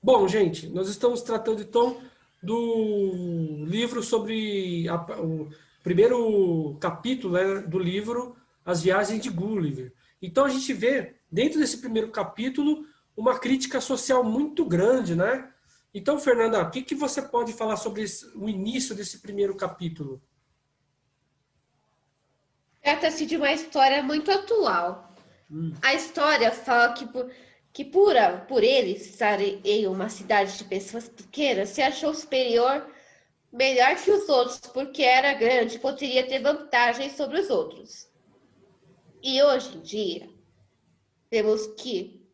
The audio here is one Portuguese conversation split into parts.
Bom, gente, nós estamos tratando então do livro sobre o primeiro capítulo, né, do livro As Viagens de Gulliver. Então a gente vê dentro desse primeiro capítulo uma crítica social muito grande, né? Então, Fernanda, o que que você pode falar sobre o início desse primeiro capítulo? Trata-se de uma história muito atual. A história fala por ele estar em uma cidade de pessoas pequenas, se achou superior, melhor que os outros, porque era grande e poderia ter vantagens sobre os outros. E hoje em dia, vemos que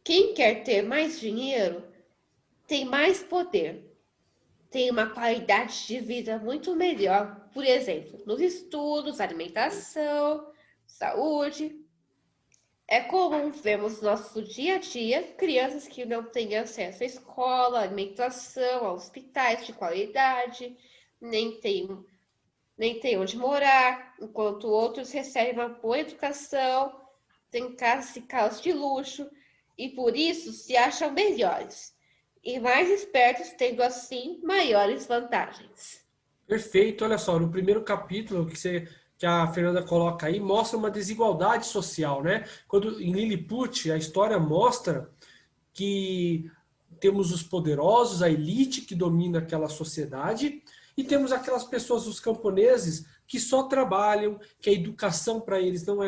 quem quer ter mais dinheiro tem mais poder, tem uma qualidade de vida muito melhor, por exemplo, nos estudos, alimentação, saúde. É comum vermos no nosso dia a dia crianças que não têm acesso à escola, alimentação, a hospitais de qualidade, nem têm, nem têm onde morar, enquanto outros recebem uma boa educação, têm casas e carros de luxo e por isso se acham melhores e mais espertos, tendo assim maiores vantagens. Perfeito, olha só, no primeiro capítulo que a Fernanda coloca aí, mostra uma desigualdade social, né? Quando em Lilliput a história mostra que temos os poderosos, a elite que domina aquela sociedade, e temos aquelas pessoas, os camponeses, que só trabalham, que a educação para eles não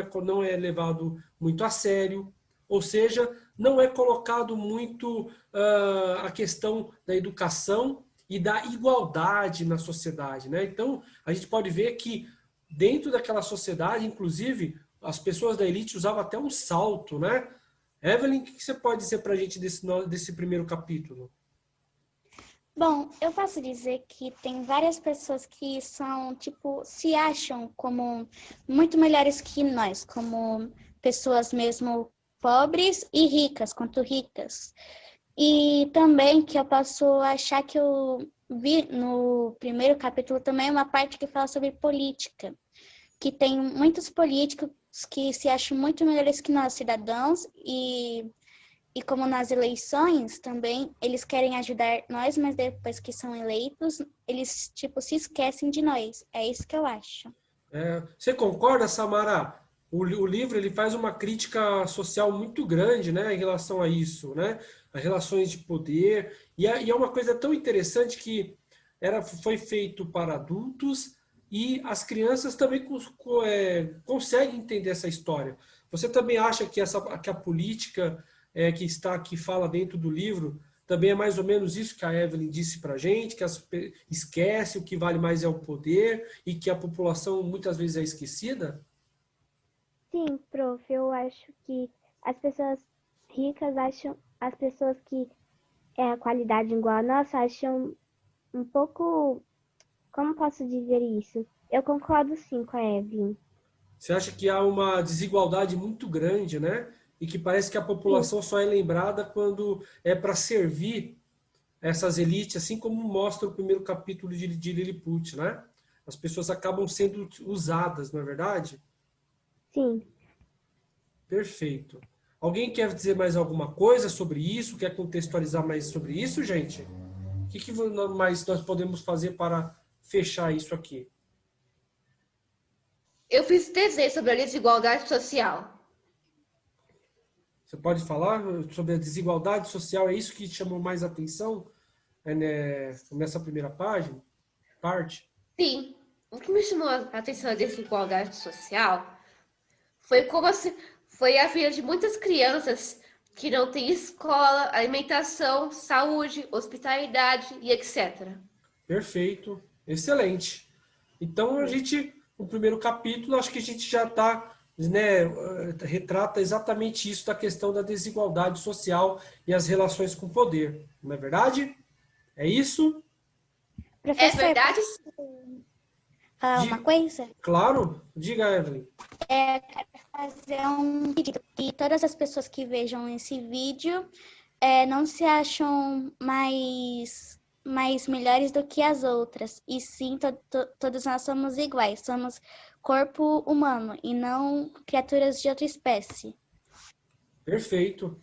é levado muito a sério, ou seja, não é colocado muito a questão da educação e da igualdade na sociedade, né? Então, a gente pode ver que dentro daquela sociedade, inclusive, as pessoas da elite usavam até um salto, né? Evelyn, o que você pode dizer para a gente desse primeiro capítulo? Bom, eu posso dizer que tem várias pessoas que são, tipo, se acham como muito melhores que nós, como pessoas mesmo pobres e ricas, quanto ricas. E também que eu posso achar que eu vi no primeiro capítulo também uma parte que fala sobre política, que tem muitos políticos que se acham muito melhores que nós, cidadãos, e como nas eleições também, eles querem ajudar nós, mas depois que são eleitos, eles, tipo, se esquecem de nós. É isso que eu acho. Você concorda, Samara? O livro ele faz uma crítica social muito grande, né, em relação a isso, né? As relações de poder. E é uma coisa tão interessante que foi feito para adultos e as crianças também conseguem entender essa história. Você também acha que a política que fala dentro do livro também é mais ou menos isso que a Evelyn disse para a gente, que esquece o que vale mais é o poder e que a população muitas vezes é esquecida? Sim, prof, eu acho que as pessoas ricas acham, as pessoas que é a qualidade igual a nossa acham um pouco, como posso dizer isso? Eu concordo sim com a Evelyn. Você acha que há uma desigualdade muito grande, né? E que parece que a Sim, população só é lembrada quando é para servir essas elites, assim como mostra o primeiro capítulo de Lilliput, né? As pessoas acabam sendo usadas, não é verdade? sim. Perfeito. Alguém quer dizer mais alguma coisa sobre isso? Quer contextualizar mais sobre isso, gente? O que mais nós podemos fazer para fechar isso aqui? Eu fiz desenho sobre a desigualdade social. Você pode falar sobre a desigualdade social? É isso que te chamou mais atenção nessa primeira parte? Sim, o que me chamou a atenção da desigualdade social foi foi a vida de muitas crianças que não têm escola, alimentação, saúde, hospitalidade e etc. Perfeito, excelente. Então no primeiro capítulo, acho que a gente já está, né, retrata exatamente isso da questão da desigualdade social e as relações com o poder, não é verdade? É isso? É Professor, verdade? posso falar uma Di- coisa? Claro, diga, Evelyn. Quero fazer um pedido que todas as pessoas que vejam esse vídeo não se acham mais melhores do que as outras. E sim, todos nós somos iguais. Somos corpo humano e não criaturas de outra espécie. Perfeito.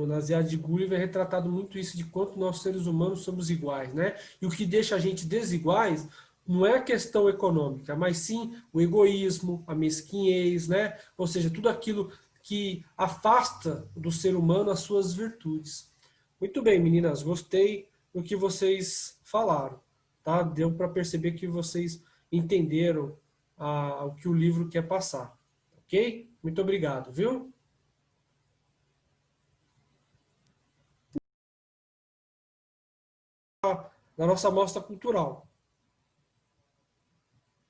nas viagens de Gulliver é retratado muito isso de quanto nós seres humanos somos iguais, né? E o que deixa a gente desiguais não é a questão econômica, mas sim o egoísmo, a mesquinhez, né? Ou seja, tudo aquilo que afasta do ser humano as suas virtudes. Muito bem, meninas, gostei do que vocês falaram, tá? Deu para perceber que vocês entenderam o que o livro quer passar, ok? Muito obrigado, viu? Da nossa mostra cultural.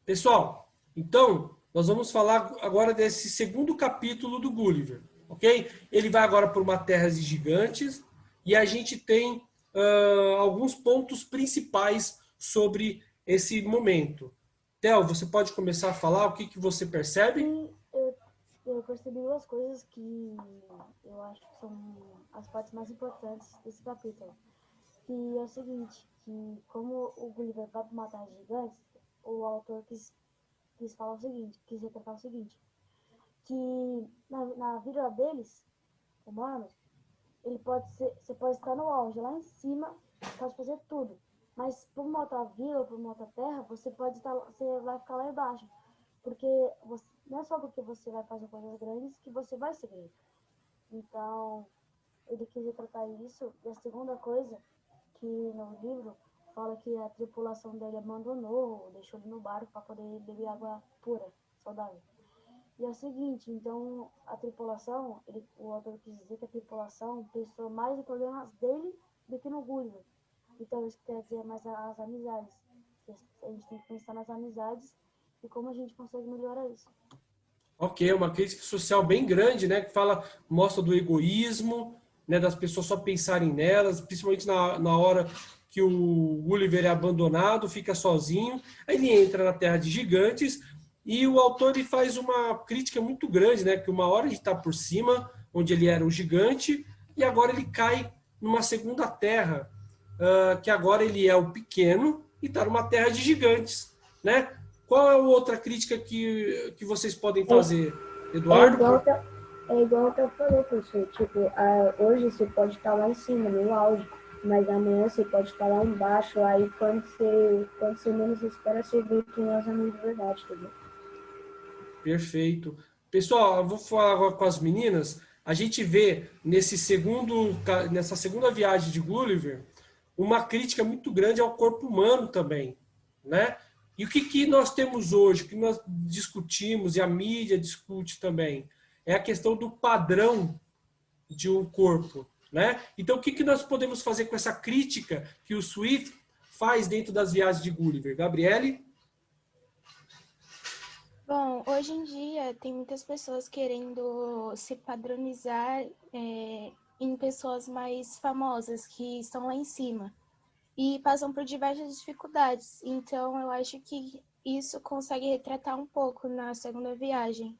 Pessoal, então, nós vamos falar agora desse segundo capítulo do Gulliver, ok? Ele vai agora por uma terra de gigantes e a gente tem alguns pontos principais sobre esse momento. Theo, você pode começar a falar o que você percebe? Sim, eu percebi duas coisas que eu acho que são as partes mais importantes desse capítulo. Que é o seguinte, que como o Gulliver vai matar os gigantes, o autor quis falar o seguinte, quis retratar o seguinte, que na vida deles, humanos, você pode estar no auge, lá em cima, pode fazer tudo. Mas por uma outra vila, por uma outra terra, você vai ficar lá embaixo. Porque não é só porque você vai fazer coisas grandes que você vai ser grande. Então, ele quis retratar isso. E a segunda coisa, que no livro fala que a tripulação dele abandonou, deixou ele no barco para poder beber água pura, saudável. E é o seguinte, então a tripulação, o autor quis dizer que a tripulação pensou mais em problemas dele do que no Gulliver. Então isso quer dizer mais as amizades. A gente tem que pensar nas amizades e como a gente consegue melhorar isso. Ok, uma crítica social bem grande, né? Que mostra do egoísmo, né? Das pessoas só pensarem nelas, principalmente na hora que o Gulliver é abandonado, fica sozinho. Aí ele entra na Terra de Gigantes e o autor ele faz uma crítica muito grande, né? Que uma hora ele está por cima, onde ele era um gigante, e agora ele cai numa segunda terra, que agora ele é o pequeno e está numa terra de gigantes, né? Qual é a outra crítica que vocês podem fazer, Eduardo? É igual que eu falei, professor. Tipo, hoje você pode estar lá em cima, no auge, mas amanhã você pode estar lá embaixo. Aí quando você menos espera, você vê quem é os amigos de verdade, entendeu? Perfeito. Pessoal, eu vou falar agora com as meninas. A gente vê nessa segunda viagem de Gulliver uma crítica muito grande ao corpo humano também, né? E o que nós temos hoje, o que nós discutimos e a mídia discute também, é a questão do padrão de um corpo, né? Então, o que nós podemos fazer com essa crítica que o Swift faz dentro das viagens de Gulliver? Gabriele? Bom, hoje em dia tem muitas pessoas querendo se padronizar em pessoas mais famosas que estão lá em cima e passam por diversas dificuldades. Então, eu acho que isso consegue retratar um pouco na segunda viagem.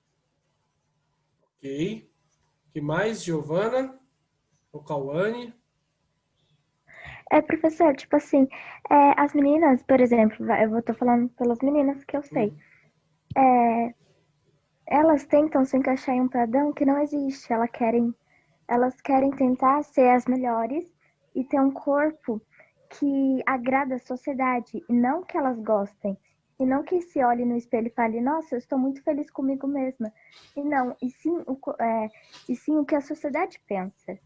Ok. O que mais, Giovana? O Cauane? Professor, tipo assim, as meninas, por exemplo, eu tô falando pelas meninas que eu sei. Elas tentam se encaixar em um padrão que não existe. Elas querem tentar ser as melhores e ter um corpo que agrada a sociedade, e não que elas gostem. E não que se olhe no espelho e fale, nossa, eu estou muito feliz comigo mesma. E sim o que a sociedade pensa.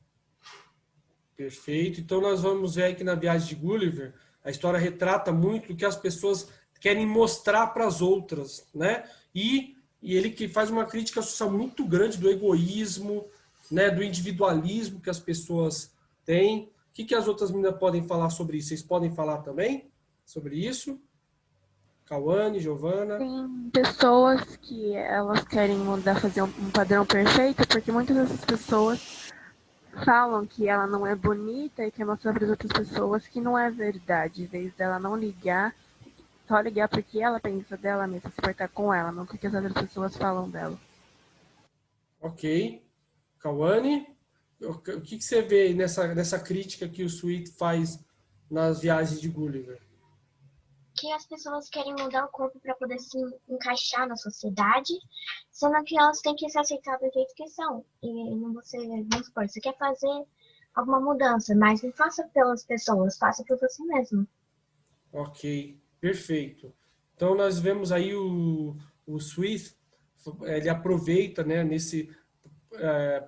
Perfeito. Então, nós vamos ver aqui na viagem de Gulliver, a história retrata muito o que as pessoas querem mostrar para as outras, né? E ele que faz uma crítica social muito grande do egoísmo, né? Do individualismo que as pessoas têm. O que as outras meninas podem falar sobre isso? Vocês podem falar também sobre isso? Cauane, Giovana? Tem pessoas que elas querem mudar, fazer um padrão perfeito, porque muitas dessas pessoas falam que ela não é bonita e quer mostrar para as outras pessoas que não é verdade, em vez dela não ligar, só ligar porque ela pensa dela mesma, se portar com ela, não porque as outras pessoas falam dela. Ok. Cauane, o que você vê nessa crítica que o Sweet faz nas viagens de Gulliver? que as pessoas querem mudar o corpo para poder se encaixar na sociedade, sendo que elas têm que se aceitar do jeito que são. E não você, vamos supor, você quer fazer alguma mudança, mas não faça pelas pessoas, faça por você mesmo. Ok, perfeito. Então nós vemos aí o Swift, ele aproveita, né,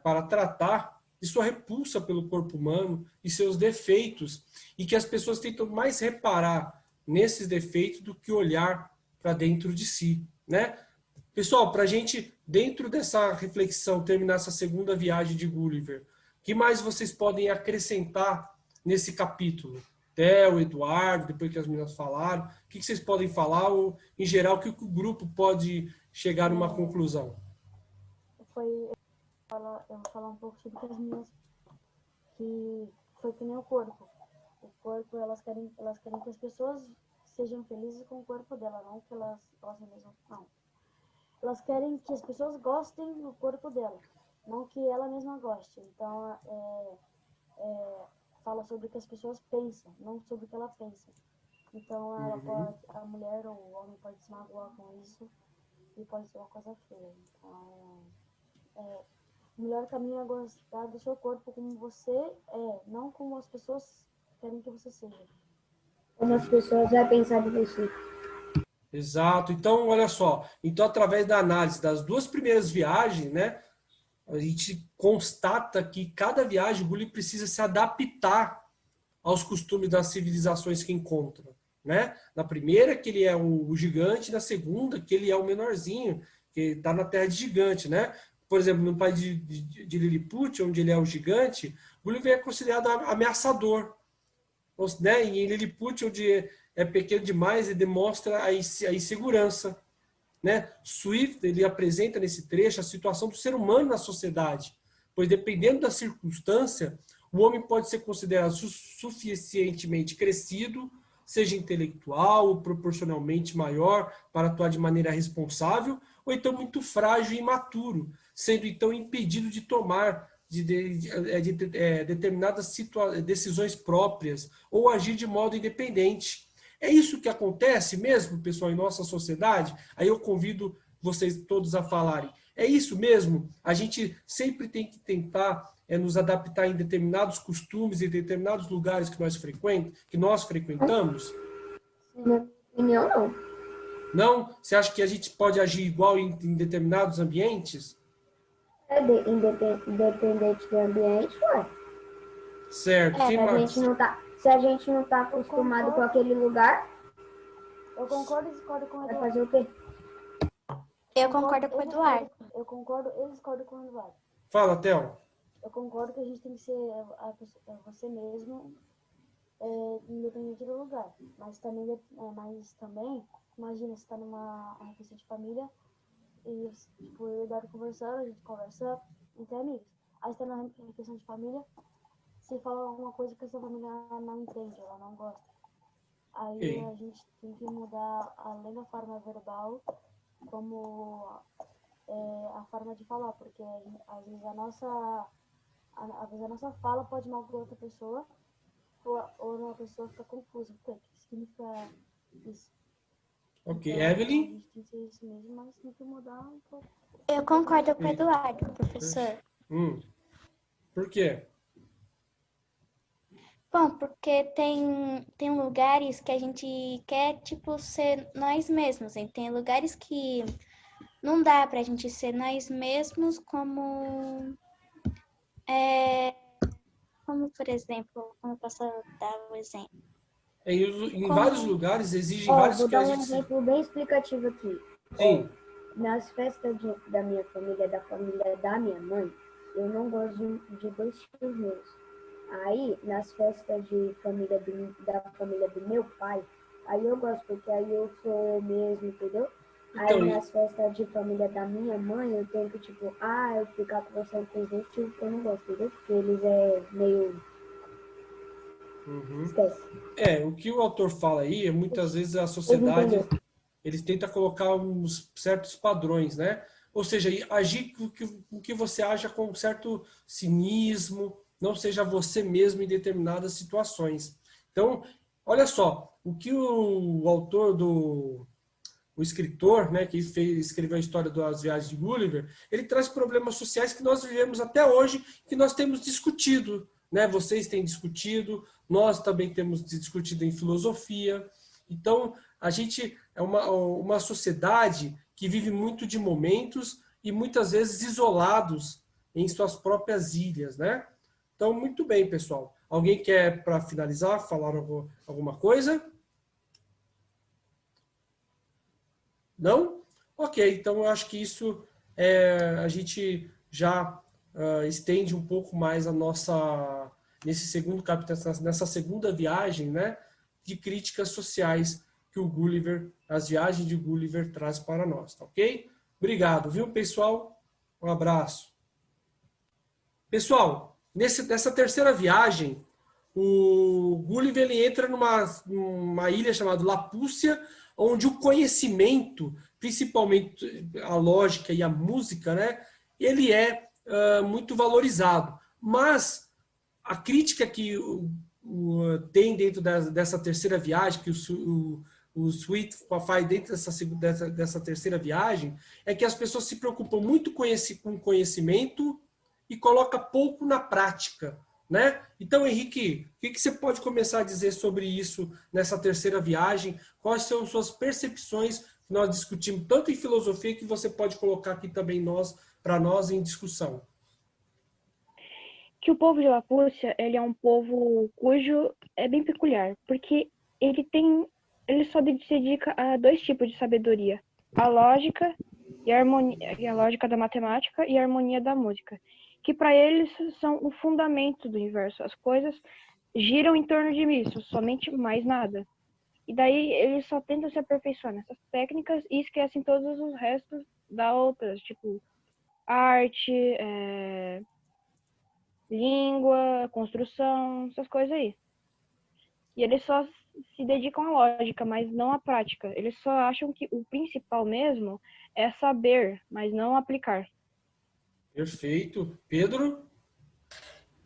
para tratar de sua repulsa pelo corpo humano e seus defeitos, e que as pessoas tentam mais reparar nesses defeitos do que olhar para dentro de si, né? Pessoal, para a gente, dentro dessa reflexão, terminar essa segunda viagem de Gulliver, o que mais vocês podem acrescentar nesse capítulo? Theo, Eduardo, depois que as meninas falaram, o que vocês podem falar, ou, em geral, o que o grupo pode chegar numa conclusão? Eu vou falar um pouco sobre as minhas, que foi que nem o corpo. O corpo, elas querem que as pessoas sejam felizes com o corpo dela, não que elas gostem mesmo, não. Elas querem que as pessoas gostem do corpo dela, não que ela mesma goste. Então, fala sobre o que as pessoas pensam, não sobre o que ela pensa. Então, a mulher ou o homem pode se magoar com isso e pode ser uma coisa feia. Então, o melhor caminho é gostar do seu corpo como você é, não como as pessoas querem que você seja. Como as pessoas vão pensar de você. Exato. Então, olha só. Então, através da análise das duas primeiras viagens, né, a gente constata que cada viagem o Gulliver precisa se adaptar aos costumes das civilizações que encontra, né? Na primeira, que ele é o gigante, na segunda, que ele é o menorzinho, que está na terra de gigante, né? Por exemplo, no país de Lilliput, onde ele é o gigante, Gulliver é considerado ameaçador, né? E em Lilliput, onde é pequeno demais, ele demonstra a insegurança, né? Swift, ele apresenta nesse trecho a situação do ser humano na sociedade, pois dependendo da circunstância, o homem pode ser considerado suficientemente crescido, seja intelectual ou proporcionalmente maior para atuar de maneira responsável, ou então muito frágil e imaturo, sendo então impedido de tomar determinadas decisões próprias ou agir de modo independente. É isso que acontece mesmo, pessoal, em nossa sociedade? Aí eu convido vocês todos a falarem. É isso mesmo? A gente sempre tem que tentar nos adaptar em determinados costumes, em determinados lugares que nós frequentamos? Na minha opinião, não. Não? Você acha que a gente pode agir igual em determinados ambientes? Independente do ambiente, ué. Certo. Se a gente não tá acostumado com aquele lugar, eu concordo e discordo com o Eduardo. Vai fazer o quê? Eu concordo com o Eduardo. Eu concordo e discordo com o Eduardo. Fala, Theo. Eu concordo que a gente tem que ser você mesmo, independente do lugar. Mas também, imagina, você tá numa refeição de família e tipo, eu e o Eduardo conversando, a gente conversa entre amigos. Aí você tá na refeição de família, você fala alguma coisa que a sua família não entende, ela não gosta. Aí a gente tem que mudar, além da forma verbal, como a forma de falar, porque às vezes a nossa fala pode magoar outra pessoa, ou uma pessoa fica confusa. O que significa isso? Ok, então, Evelyn? A gente tem que ser isso mesmo, mas tem que mudar um pouco. Eu concordo com o Eduardo, professor. Por quê? Bom, porque tem lugares que a gente quer, tipo, ser nós mesmos. E tem lugares que não dá pra gente ser nós mesmos como, por exemplo, como eu posso dar um exemplo? Em vários lugares exigem vários vou que a dar um gente... exemplo bem explicativo aqui. Sim. Nas festas da minha família, da família da minha mãe, eu não gosto de dois tios meus. Aí, nas festas da família do meu pai, aí eu gosto, porque aí eu sou eu mesmo, entendeu? Então, aí nas festas de família da minha mãe, eu tenho que, tipo, eu ficar conversando com os dois tios que eu não gosto, entendeu? Porque eles meio... Esquece. O que o autor fala aí é muitas vezes a sociedade, eles tentam colocar uns certos padrões, né? Ou seja, agir com que você aja com um certo cinismo, não seja você mesmo em determinadas situações. Então, olha só, o que o autor o escritor, né, que escreveu a história das viagens de Gulliver, ele traz problemas sociais que nós vivemos até hoje, que nós temos discutido, né? Vocês têm discutido, nós também temos discutido em filosofia. Então, a gente é uma sociedade que vive muito de momentos e muitas vezes isolados em suas próprias ilhas, né? Então, muito bem, pessoal. Alguém quer, para finalizar, falar alguma coisa? Não? Ok, então eu acho que isso a gente já estende um pouco mais a nossa, nesse segundo capítulo, nessa segunda viagem, né, de críticas sociais que o Gulliver, as viagens de Gulliver traz para nós, tá ok? Obrigado, viu, pessoal? Um abraço. Pessoal, nessa terceira viagem, o Gulliver ele entra numa ilha chamada Lapúcia, onde o conhecimento, principalmente a lógica e a música, né, ele é muito valorizado. Mas a crítica que tem dentro dessa terceira viagem, que o Sweet faz dentro dessa terceira viagem, é que as pessoas se preocupam muito com conhecimento e colocam pouco na prática, né? Então, Henrique, o que você pode começar a dizer sobre isso nessa terceira viagem? Quais são suas percepções que nós discutimos tanto em filosofia que você pode colocar aqui também para nós em discussão? Que o povo de Lapúcia, ele é um povo cujo é bem peculiar, porque ele só se dedica a dois tipos de sabedoria: a lógica e a harmonia, a lógica da matemática e a harmonia da música, que para eles são o fundamento do universo. As coisas giram em torno disso, somente mais nada. E daí eles só tentam se aperfeiçoar nessas técnicas e esquecem todos os restos da outras, tipo arte, língua, construção, essas coisas aí. E eles só se dedicam à lógica, mas não à prática. Eles só acham que o principal mesmo é saber, mas não aplicar. Perfeito. Pedro?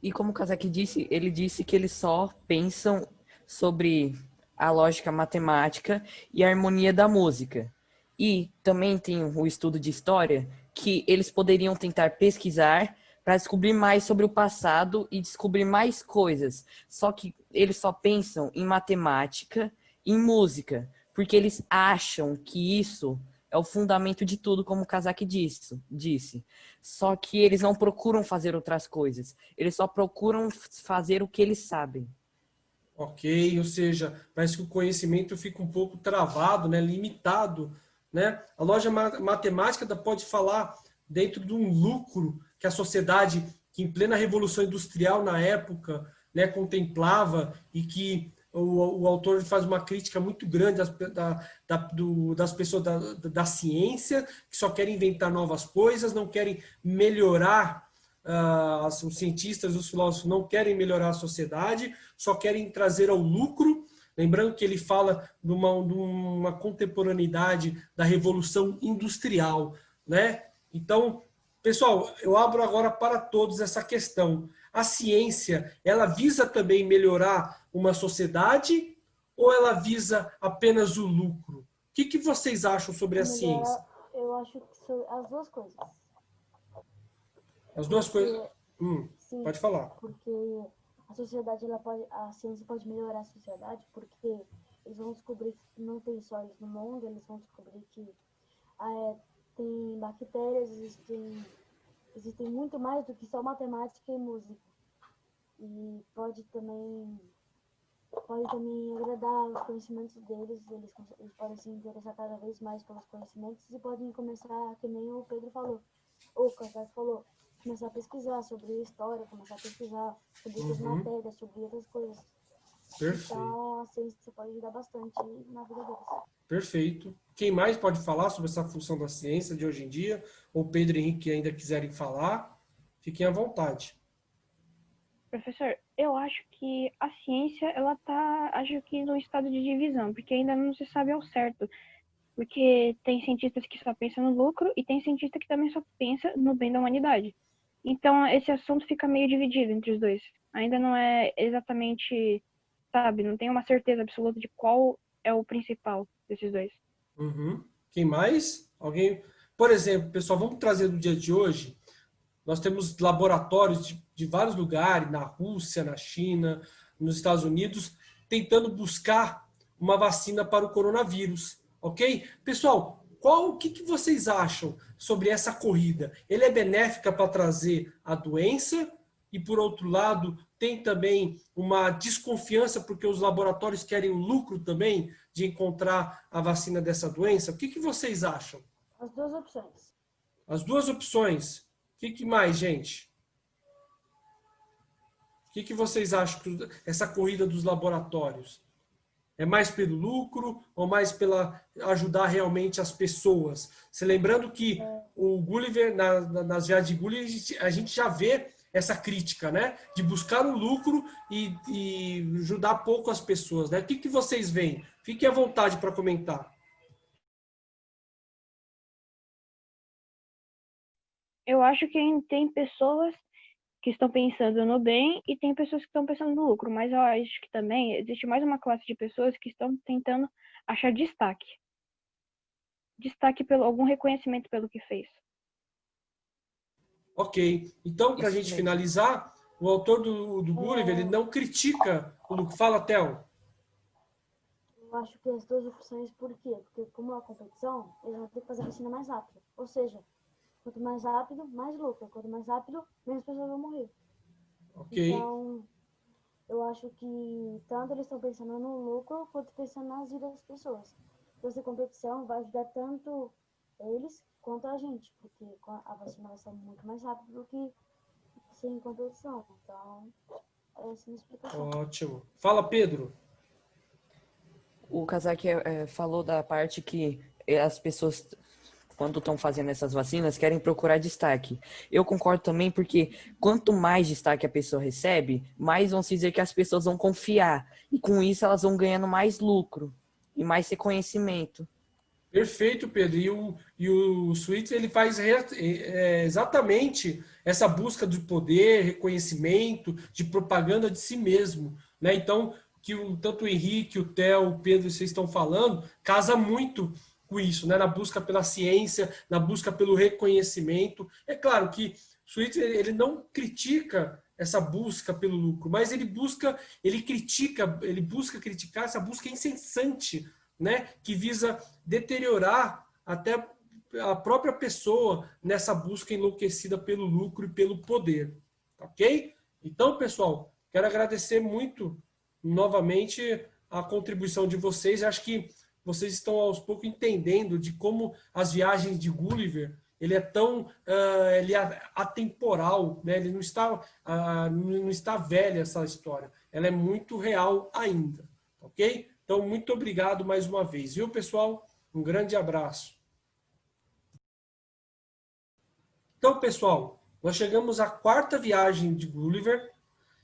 E como o Kazaki disse, ele disse que eles só pensam sobre a lógica matemática e a harmonia da música. E também tem o estudo de história, que eles poderiam tentar pesquisar para descobrir mais sobre o passado e descobrir mais coisas. Só que eles só pensam em matemática e em música, porque eles acham que isso é o fundamento de tudo, como o Kazaki disse. Só que eles não procuram fazer outras coisas. Eles só procuram fazer o que eles sabem. Ok, ou seja, parece que o conhecimento fica um pouco travado, né, limitado, né? A lógica matemática pode falar dentro de um lucro que a sociedade, que em plena Revolução Industrial na época, né, contemplava, e que o autor faz uma crítica muito grande das pessoas da ciência, que só querem inventar novas coisas, não querem melhorar, os cientistas, os filósofos não querem melhorar a sociedade, só querem trazer ao lucro. Lembrando que ele fala de uma contemporaneidade da Revolução Industrial, né? Então, pessoal, eu abro agora para todos essa questão. A ciência, ela visa também melhorar uma sociedade ou ela visa apenas o lucro? O que vocês acham sobre a ciência? Eu acho que são as duas coisas. As duas coisas. Sim, pode falar. Porque a sociedade, a ciência pode melhorar a sociedade, porque eles vão descobrir que não tem só isso no mundo, eles vão descobrir que tem bactérias, existem muito mais do que só matemática e música. E pode também agradar os conhecimentos deles, eles podem se interessar cada vez mais pelos conhecimentos e podem começar, que nem o Pedro falou, o Kazak falou, começar a pesquisar sobre história, começar a pesquisar sobre outras matérias, sobre outras coisas. Perfeito. Então, a ciência pode ajudar bastante na vida deles. Perfeito. Quem mais pode falar sobre essa função da ciência de hoje em dia? Ou Pedro e Henrique ainda quiserem falar? Fiquem à vontade. Professor, eu acho que a ciência, ela tá, acho que no estado de divisão, porque ainda não se sabe ao certo. Porque tem cientistas que só pensam no lucro e tem cientista que também só pensa no bem da humanidade. Então, esse assunto fica meio dividido entre os dois. Ainda não é exatamente sabe? Não tem uma certeza absoluta de qual é o principal desses dois. Uhum. Quem mais? Alguém? Por exemplo, pessoal, vamos trazer no dia de hoje. Nós temos laboratórios de vários lugares, na Rússia, na China, nos Estados Unidos, tentando buscar uma vacina para o coronavírus, ok? Pessoal, o que vocês acham sobre essa corrida? Ele é benéfica para trazer a doença e, por outro lado, tem também uma desconfiança porque os laboratórios querem o lucro também de encontrar a vacina dessa doença? O que vocês acham? As duas opções. As duas opções. O que mais, gente? O que vocês acham essa corrida dos laboratórios? É mais pelo lucro ou mais pela ajudar realmente as pessoas? Se lembrando que o Gulliver, nas viagens de Gulliver, a gente já vê essa crítica, né? De buscar o lucro e ajudar pouco as pessoas, né? O que vocês veem? Fiquem à vontade para comentar. Eu acho que tem pessoas que estão pensando no bem e tem pessoas que estão pensando no lucro, mas eu acho que também existe mais uma classe de pessoas que estão tentando achar destaque. Destaque pelo algum reconhecimento pelo que fez. Ok. Então, para a gente finalizar, o autor do Gulliver, ele não critica o lucro. Fala, Theo. Eu acho que as duas opções, por quê? Porque como é uma competição, eles vão ter que fazer a vacina mais rápido. Ou seja, quanto mais rápido, mais lucro. Quanto mais rápido, menos pessoas vão morrer. Ok. Então, eu acho que tanto eles estão pensando no lucro, quanto pensando nas vidas das pessoas. Então, essa competição vai ajudar tanto eles quanto a gente, porque a vacina vai sair muito mais rápido do que sem competição. Então, essa é a minha explicação. Ótimo. Fala, Pedro. O Kazak falou da parte que as pessoas, quando estão fazendo essas vacinas, querem procurar destaque. Eu concordo também porque quanto mais destaque a pessoa recebe, mais vão se dizer que as pessoas vão confiar. E com isso elas vão ganhando mais lucro e mais reconhecimento. Perfeito, Pedro. E o Switzer, ele faz exatamente essa busca de poder, reconhecimento, de propaganda de si mesmo, né? Então, que tanto o Henrique, o Theo, o Pedro, vocês estão falando, casa muito com isso, né? Na busca pela ciência, na busca pelo reconhecimento. É claro que o Switzer, ele não critica essa busca pelo lucro, mas ele busca criticar essa busca incessante, né, que visa deteriorar até a própria pessoa nessa busca enlouquecida pelo lucro e pelo poder, ok? Então, pessoal, quero agradecer muito novamente a contribuição de vocês. Acho que vocês estão aos poucos entendendo de como as viagens de Gulliver, ele é tão ele é atemporal, né? Ele não está velha essa história, ela é muito real ainda, ok? Então, muito obrigado mais uma vez. Viu, pessoal? Um grande abraço. Então, pessoal, nós chegamos à quarta viagem de Gulliver.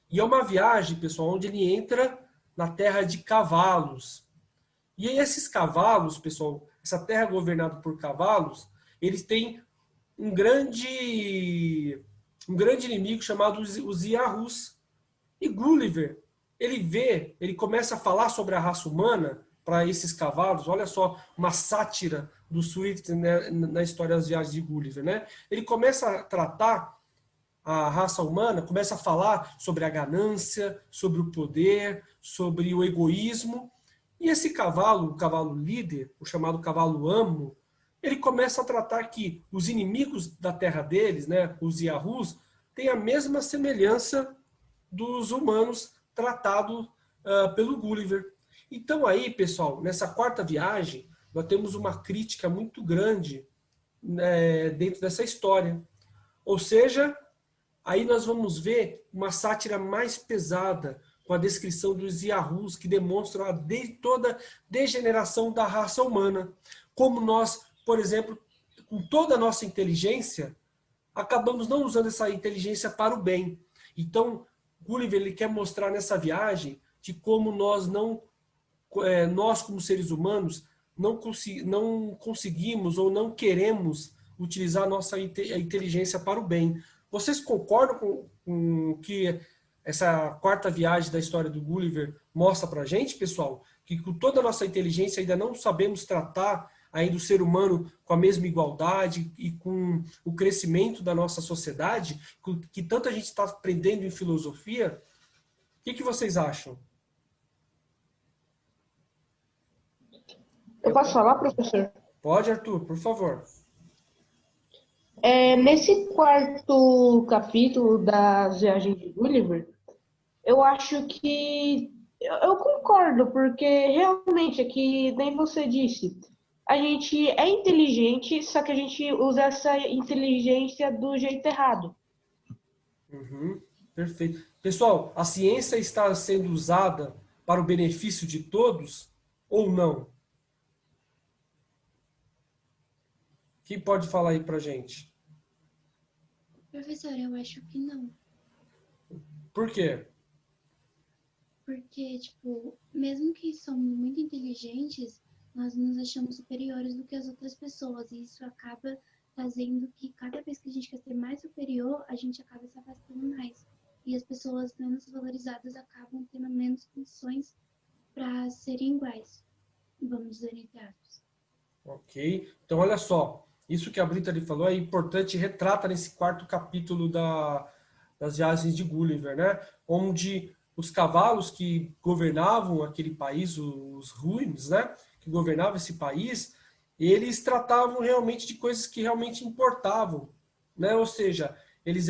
E é uma viagem, pessoal, onde ele entra na terra de cavalos. E esses cavalos, pessoal, essa terra governada por cavalos, eles têm um grande inimigo chamado os Yahus. E Gulliver, ele começa a falar sobre a raça humana para esses cavalos. Olha só, uma sátira do Swift, né, na história das viagens de Gulliver, né? Ele começa a tratar a raça humana, começa a falar sobre a ganância, sobre o poder, sobre o egoísmo. E esse cavalo, o cavalo líder, o chamado cavalo amo, ele começa a tratar que os inimigos da terra deles, né, os Yahus, têm a mesma semelhança dos humanos tratados pelo Gulliver. Então aí, pessoal, nessa quarta viagem, nós temos uma crítica muito grande, né, dentro dessa história. Ou seja, aí nós vamos ver uma sátira mais pesada, com a descrição dos Yahus, que demonstram toda a degeneração da raça humana. Como nós, por exemplo, com toda a nossa inteligência, acabamos não usando essa inteligência para o bem. Então, Gulliver, ele quer mostrar nessa viagem de como nós como seres humanos, não conseguimos ou não queremos utilizar a nossa inteligência para o bem. Vocês concordam com que essa quarta viagem da história do Gulliver mostra para a gente, pessoal, que com toda a nossa inteligência ainda não sabemos tratar ainda o ser humano com a mesma igualdade e com o crescimento da nossa sociedade, que tanta gente está aprendendo em filosofia. O que vocês acham? Eu posso falar, professor? Pode, Arthur, por favor. Nesse quarto capítulo das viagens de Gulliver, eu acho que eu concordo, porque realmente é que nem você disse, a gente é inteligente, só que a gente usa essa inteligência do jeito errado. Uhum, perfeito. Pessoal, a ciência está sendo usada para o benefício de todos ou não? Quem pode falar aí pra gente? Professor, eu acho que não. Por quê? Porque, tipo, mesmo que somos muito inteligentes, nós nos achamos superiores do que as outras pessoas. E isso acaba fazendo que cada vez que a gente quer ser mais superior, a gente acaba se afastando mais. E as pessoas menos valorizadas acabam tendo menos condições para serem iguais. Vamos dizer, entre aspas. Ok. Então, olha só. Isso que a Brita ali falou é importante, retrata nesse quarto capítulo das viagens de Gulliver, né? Onde os cavalos que governavam aquele país, os Huins, né? Que governavam esse país, eles tratavam realmente de coisas que realmente importavam, né? Ou seja, eles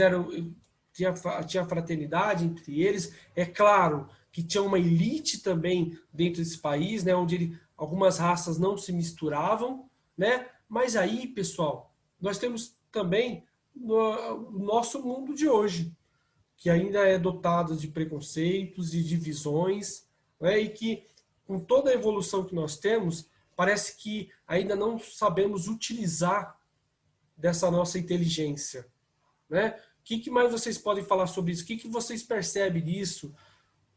tinha fraternidade entre eles. É claro que tinha uma elite também dentro desse país, né? Onde algumas raças não se misturavam, né? Mas aí, pessoal, nós temos também o nosso mundo de hoje, que ainda é dotado de preconceitos e divisões, né? E que, com toda a evolução que nós temos, parece que ainda não sabemos utilizar dessa nossa inteligência, né? O que mais vocês podem falar sobre isso? O que vocês percebem disso?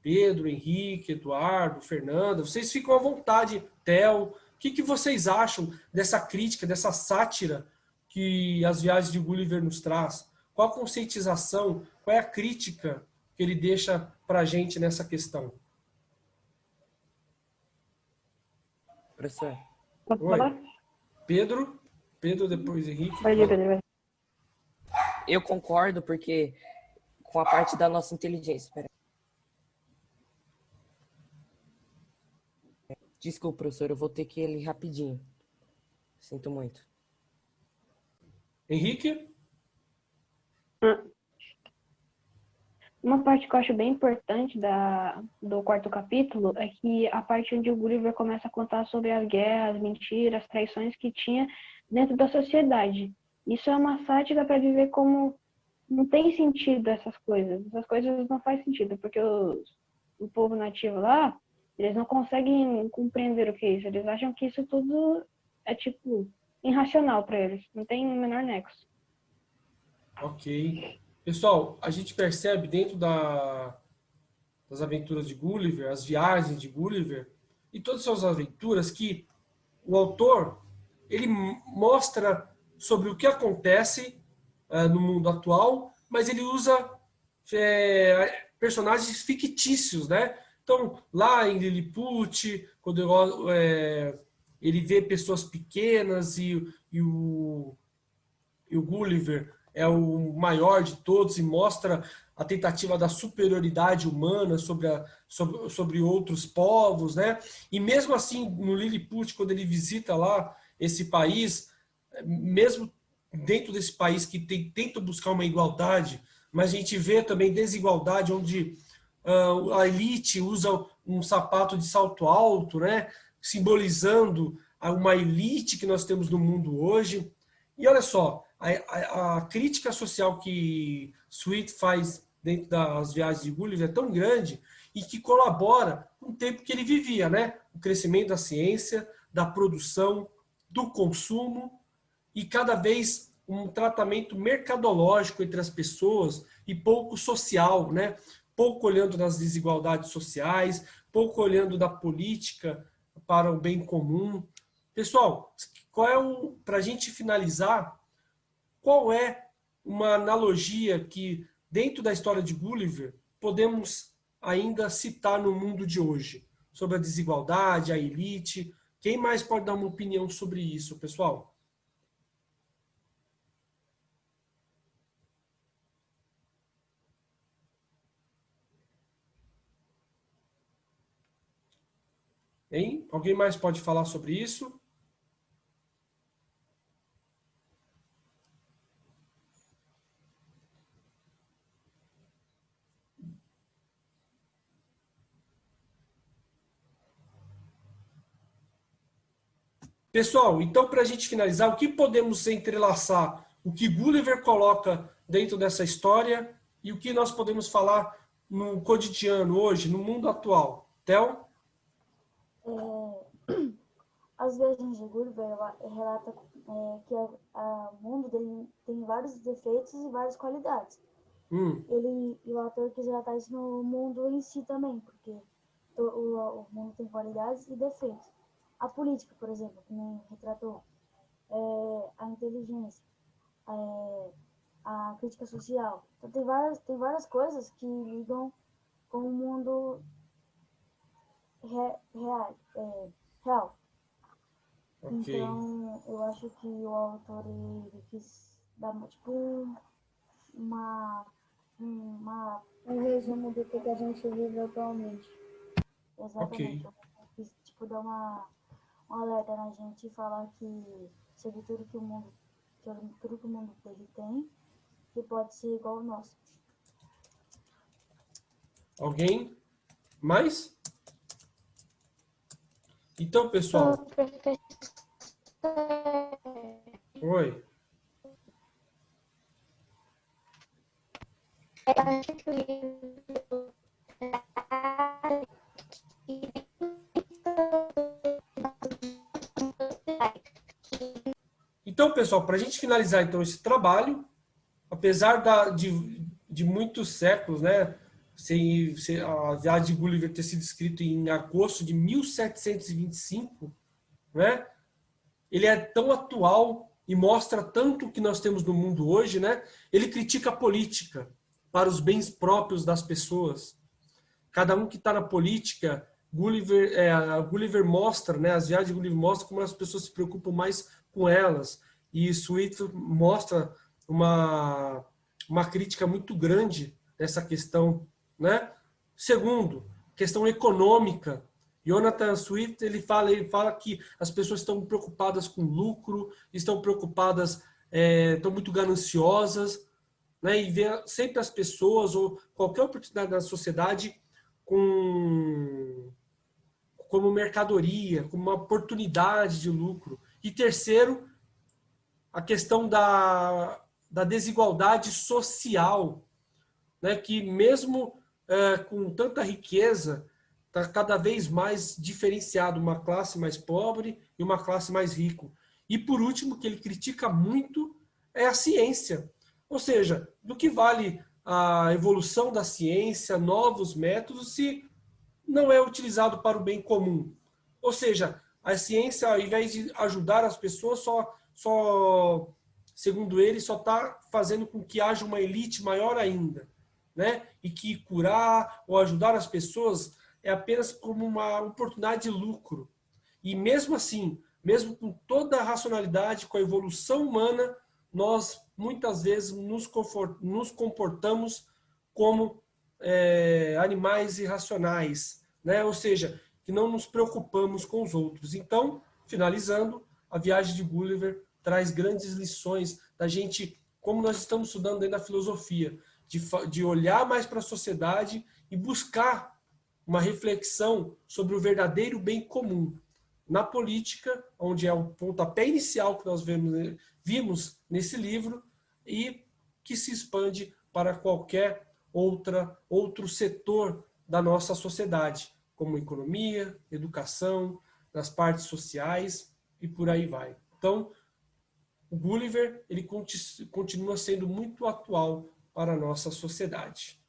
Pedro, Henrique, Eduardo, Fernanda, vocês ficam à vontade, Theo. O que vocês acham dessa crítica, dessa sátira que as viagens de Gulliver nos traz? Qual a conscientização, qual é a crítica que ele deixa para a gente nessa questão? Professor. Oi. Pedro, depois Henrique. Pode ir, Pedro. Eu concordo porque com a parte da nossa inteligência. Pera. Desculpa, professor, eu vou ter que ir ali rapidinho. Sinto muito. Henrique? Uma parte que eu acho bem importante do quarto capítulo é que a parte onde o Gulliver começa a contar sobre as guerras, as mentiras, as traições que tinha dentro da sociedade. Isso é uma sátira para viver como não tem sentido essas coisas. Essas coisas não fazem sentido, porque o povo nativo lá, eles não conseguem compreender o que é isso. Eles acham que isso tudo é, tipo, irracional para eles. Não tem o menor nexo. Ok. Pessoal, a gente percebe dentro das aventuras de Gulliver, as viagens de Gulliver, e todas as suas aventuras, que o autor, ele mostra sobre o que acontece no mundo atual, mas ele usa personagens fictícios, né? Então, lá em Lilliput, quando ele vê pessoas pequenas e o Gulliver é o maior de todos e mostra a tentativa da superioridade humana sobre outros povos, né? E mesmo assim, no Lilliput, quando ele visita lá esse país, mesmo dentro desse país que tenta buscar uma igualdade, mas a gente vê também desigualdade, onde a elite usa um sapato de salto alto, né? Simbolizando uma elite que nós temos no mundo hoje. E olha só, a crítica social que Sweet faz dentro das viagens de Gulliver é tão grande e que colabora com o tempo que ele vivia, né? O crescimento da ciência, da produção, do consumo e cada vez um tratamento mercadológico entre as pessoas e pouco social, né? Pouco olhando nas desigualdades sociais, pouco olhando da política para o bem comum. Pessoal, para a gente finalizar, qual é uma analogia que, dentro da história de Gulliver, podemos ainda citar no mundo de hoje? Sobre a desigualdade, a elite. Quem mais pode dar uma opinião sobre isso, pessoal? Hein? Alguém mais pode falar sobre isso? Pessoal, então para a gente finalizar, o que podemos entrelaçar? O que Gulliver coloca dentro dessa história e o que nós podemos falar no cotidiano hoje, no mundo atual? Theo? As viagens de Gulliver relata que o mundo dele tem vários defeitos e várias qualidades. E o autor quis relatar isso no mundo em si também, porque o mundo tem qualidades e defeitos. A política, por exemplo, que nem retratou, a inteligência, a crítica social. Então tem várias coisas que ligam com o mundo real. Okay. Então, eu acho que o autor ele quis dar tipo um resumo do que a gente vive atualmente. Exatamente. Okay. Eu quis tipo dar um alerta na gente e falar que sobre tudo que o mundo dele tem, que pode ser igual ao nosso. Alguém mais? Então, pessoal. Oi. Então, pessoal, para a gente finalizar então esse trabalho, apesar de muitos séculos, né, a viagem de Gulliver ter sido escrito em agosto de 1725, né, ele é tão atual e mostra tanto o que nós temos no mundo hoje, né? Ele critica a política para os bens próprios das pessoas. Cada um que está na política, Gulliver mostra, né, as viagens de Gulliver mostram como as pessoas se preocupam mais com elas. E Swift mostra uma crítica muito grande nessa questão, né? Segundo, questão econômica. Jonathan Swift ele fala que as pessoas estão preocupadas com lucro, estão preocupadas, estão muito gananciosas, né? E vê sempre as pessoas ou qualquer oportunidade da sociedade como mercadoria, como uma oportunidade de lucro. E terceiro, a questão da desigualdade social, né? Que mesmo com tanta riqueza, está cada vez mais diferenciado uma classe mais pobre e uma classe mais rica. E por último, que ele critica muito é a ciência. Ou seja, do que vale a evolução da ciência, novos métodos, se não é utilizado para o bem comum. Ou seja, a ciência, ao invés de ajudar as pessoas, segundo ele, só está fazendo com que haja uma elite maior ainda, né? E que curar ou ajudar as pessoas é apenas como uma oportunidade de lucro. E mesmo assim, mesmo com toda a racionalidade, com a evolução humana, nós muitas vezes nos comportamos como animais irracionais, né? Ou seja, que não nos preocupamos com os outros. Então, finalizando, a viagem de Gulliver traz grandes lições da gente, como nós estamos estudando dentro da filosofia, de olhar mais para a sociedade e buscar uma reflexão sobre o verdadeiro bem comum. Na política, onde é o pontapé inicial que nós vimos nesse livro e que se expande para qualquer outro setor da nossa sociedade, como economia, educação, nas partes sociais e por aí vai. Então, o Gulliver ele continua sendo muito atual para a nossa sociedade.